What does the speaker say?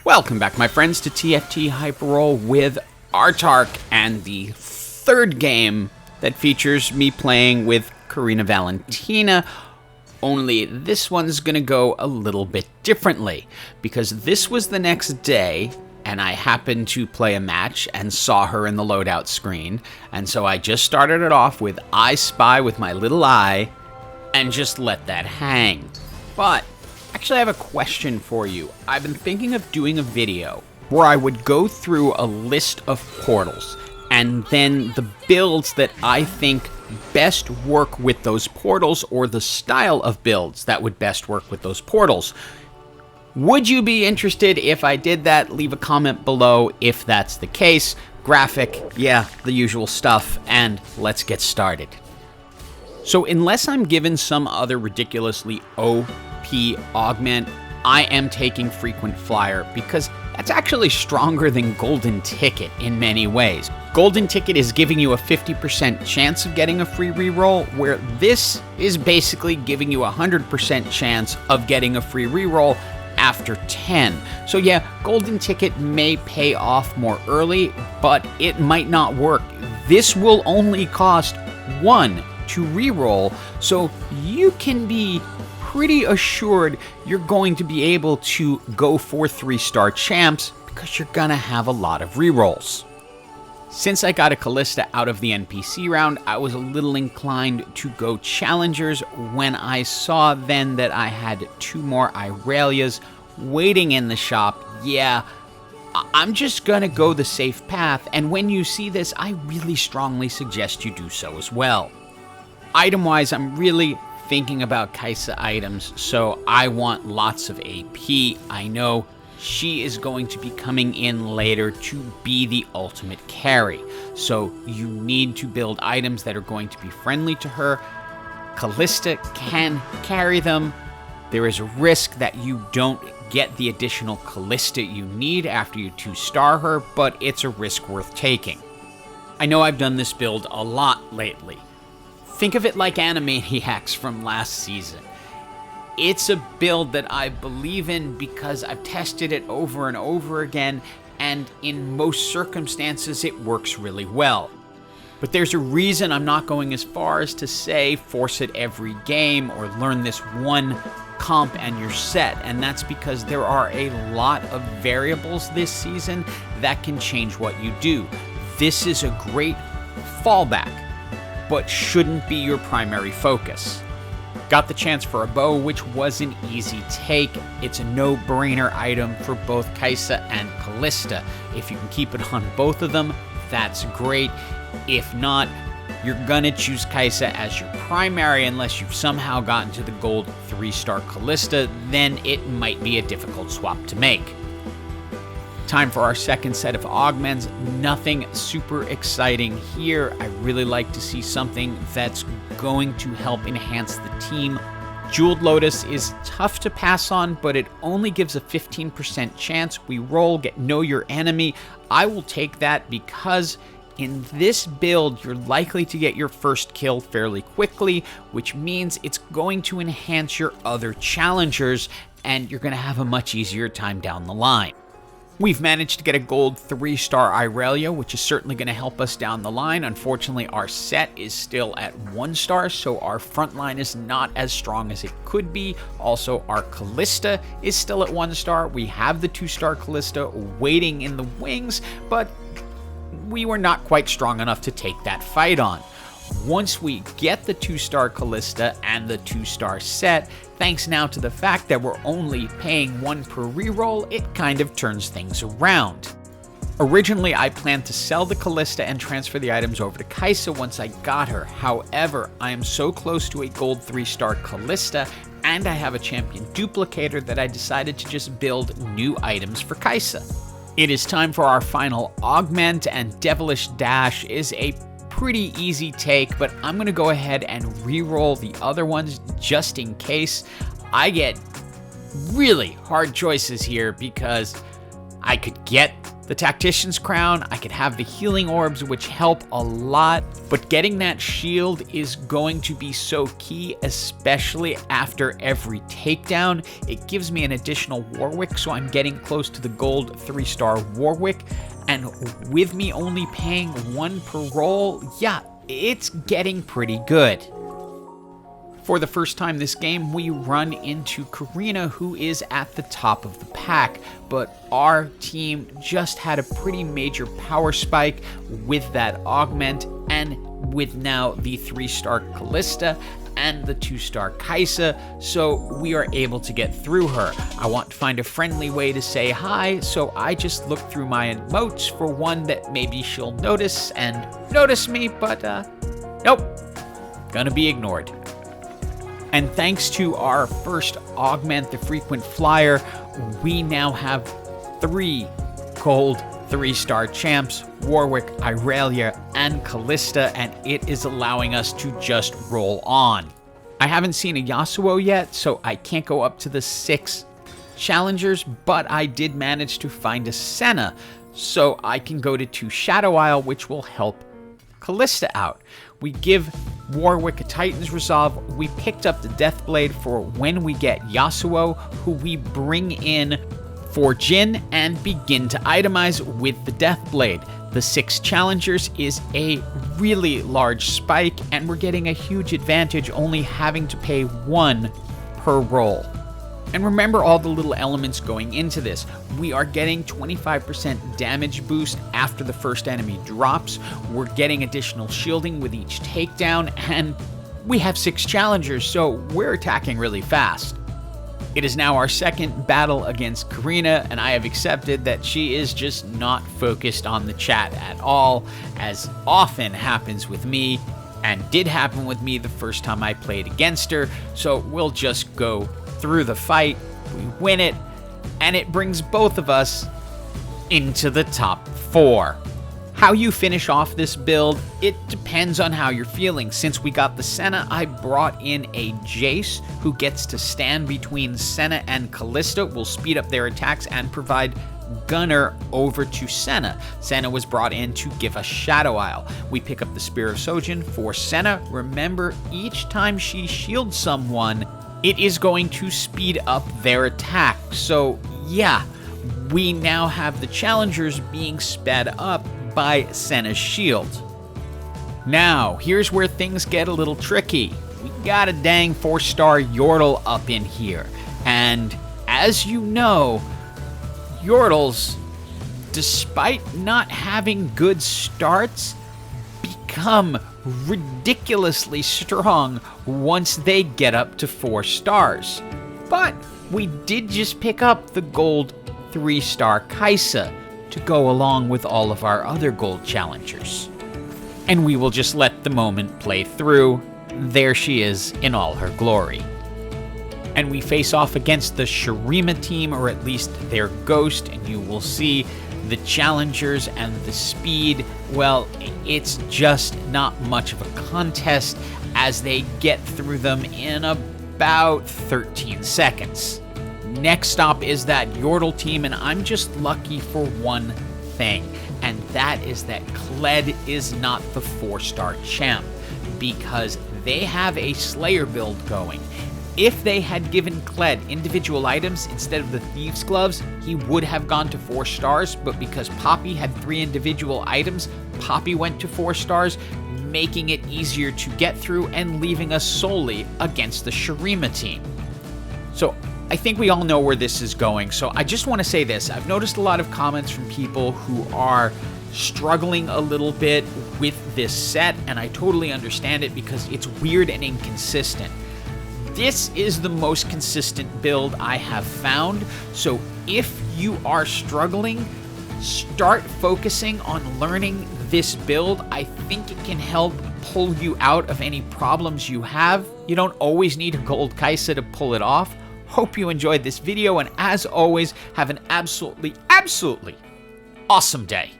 Welcome back, my friends, to TFT Hyperroll with Artark, and the third game that features me playing with Karina Valentina. Only this one's gonna go a little bit differently, because this was the next day, and I happened to play a match and saw her in the loadout screen, and so I just started it off with I Spy with my little eye, and just let that hang. But actually, I have a question for you. I've been thinking of doing a video where I would go through a list of portals and then the builds that I think best work with those portals, or the style of builds that would best work with those portals. Would you be interested if I did that? Leave a comment below if that's the case. Graphic, yeah, the usual stuff, and let's get started. So unless I'm given some other ridiculously OP Augment, I am taking Frequent Flyer because that's actually stronger than Golden Ticket in many ways. Golden Ticket is giving you a 50% chance of getting a free reroll, where this is basically giving you a 100% chance of getting a free reroll after 10. So yeah, Golden Ticket may pay off more early, but it might not work. This will only cost 1 to reroll, so you can be pretty assured you're going to be able to go for 3-star champs because you're gonna have a lot of rerolls. Since I got a Kalista out of the NPC round, I was a little inclined to go Challengers when I saw then that I had 2 more Irelias waiting in the shop. Yeah, I'm just gonna go the safe path, and when you see this, I really strongly suggest you do so as well. Item-wise, I'm really thinking about Kai'Sa items, so I want lots of AP. I know she is going to be coming in later to be the ultimate carry, so you need to build items that are going to be friendly to her. Kalista can carry them. There is a risk that you don't get the additional Kalista you need after you 2-star her, but it's a risk worth taking. I know I've done this build a lot lately. Think of it like Animaniacs from last season. It's a build that I believe in because I've tested it over and over again, and in most circumstances it works really well. But there's a reason I'm not going as far as to say force it every game or learn this one comp and you're set, and that's because there are a lot of variables this season that can change what you do. This is a great fallback, but shouldn't be your primary focus. Got the chance for a bow, which was an easy take. It's a no-brainer item for both Kai'Sa and Kalista. If you can keep it on both of them, that's great. If not, you're gonna choose Kai'Sa as your primary unless you've somehow gotten to the gold 3-star Kalista, then it might be a difficult swap to make. Time for our second set of augments. Nothing super exciting here. I really like to see something that's going to help enhance the team. Jeweled Lotus is tough to pass on, but it only gives a 15% chance. We roll, get know your enemy. I will take that because in this build, you're likely to get your first kill fairly quickly, which means it's going to enhance your other challengers, and you're going to have a much easier time down the line. We've managed to get a gold 3-star Irellia, which is certainly going to help us down the line. Unfortunately, our Sett is still at 1-star, so our front line is not as strong as it could be. Also, our Kalista is still at 1-star. We have the 2-star Kalista waiting in the wings, but we were not quite strong enough to take that fight on. Once we get the 2-star Kalista and the 2-star Sett, thanks now to the fact that we're only paying 1 per reroll, it kind of turns things around. Originally, I planned to sell the Kalista and transfer the items over to Kai'Sa once I got her. However, I am so close to a gold 3-star Kalista, and I have a champion duplicator that I decided to just build new items for Kai'Sa. It is time for our final augment, and Devilish Dash is a pretty easy take, but I'm going to go ahead and re-roll the other ones just in case. I get really hard choices here because I could get the Tactician's Crown, I could have the healing orbs, which help a lot, but getting that shield is going to be so key, especially after every takedown. It gives me an additional Warwick, so I'm getting close to the gold 3-star Warwick, and with me only paying 1 per roll, yeah, it's getting pretty good. For the first time this game, we run into Karina, who is at the top of the pack, but our team just had a pretty major power spike with that Augment, and with now the 3-star Kalista and the 2-star Kai'Sa, so we are able to get through her. I want to find a friendly way to say hi, so I just look through my emotes for one that maybe she'll notice and notice me, but nope, gonna be ignored. And thanks to our first Augment, the frequent flyer, we now have 3 gold 3-star champs, Warwick, Irellia, and Kalista, and it is allowing us to just roll on. I haven't seen a Yasuo yet, so I can't go up to the 6 challengers, but I did manage to find a Senna, so I can go to 2 Shadow Isle, which will help Kalista out. We give Warwick a Titan's Resolve. We picked up the Deathblade for when we get Yasuo, who we bring in for Jhin and begin to itemize with the Deathblade. The 6 challengers is a really large spike, and we're getting a huge advantage only having to pay 1 per roll. And remember all the little elements going into this. We are getting 25% damage boost after the first enemy drops. We're getting additional shielding with each takedown, and we have 6 challengers, so we're attacking really fast. It is now our second battle against Karina, and I have accepted that she is just not focused on the chat at all, as often happens with me, and did happen with me the first time I played against her, so we'll just go through the fight, we win it, and it brings both of us into the top 4. How you finish off this build, it depends on how you're feeling. Since we got the Senna, I brought in a Jace who gets to stand between Senna and Kalista, will speed up their attacks and provide Gunner over to Senna. Senna was brought in to give us Shadow Isle. We pick up the Spear of Sojin for Senna. Remember, each time she shields someone, it is going to speed up their attack. So yeah, we now have the challengers being sped up by Senna's shield. Now, here's where things get a little tricky. We got a dang 4-star Yordle up in here. And as you know, Yordles, despite not having good starts, become ridiculously strong once they get up to 4 stars. But we did just pick up the gold 3-star Kai'Sa to go along with all of our other gold challengers. And we will just let the moment play through. There she is in all her glory. And we face off against the Shurima team, or at least their ghost, and you will see the challengers and the speed, well, it's just not much of a contest as they get through them in about 13 seconds. Next stop is that Yordle team, and I'm just lucky for one thing, and that is that Kled is not the 4-star champ, because they have a Slayer build going. If they had given Kled individual items instead of the Thieves' Gloves, he would have gone to 4 stars, but because Poppy had 3 individual items, Poppy went to 4 stars, making it easier to get through and leaving us solely against the Shurima team. So I think we all know where this is going, so I just want to say this. I've noticed a lot of comments from people who are struggling a little bit with this set, and I totally understand it because it's weird and inconsistent. This is the most consistent build I have found, so if you are struggling, start focusing on learning this build. I think it can help pull you out of any problems you have. You don't always need a gold Kai'Sa to pull it off. Hope you enjoyed this video, and as always, have an absolutely awesome day.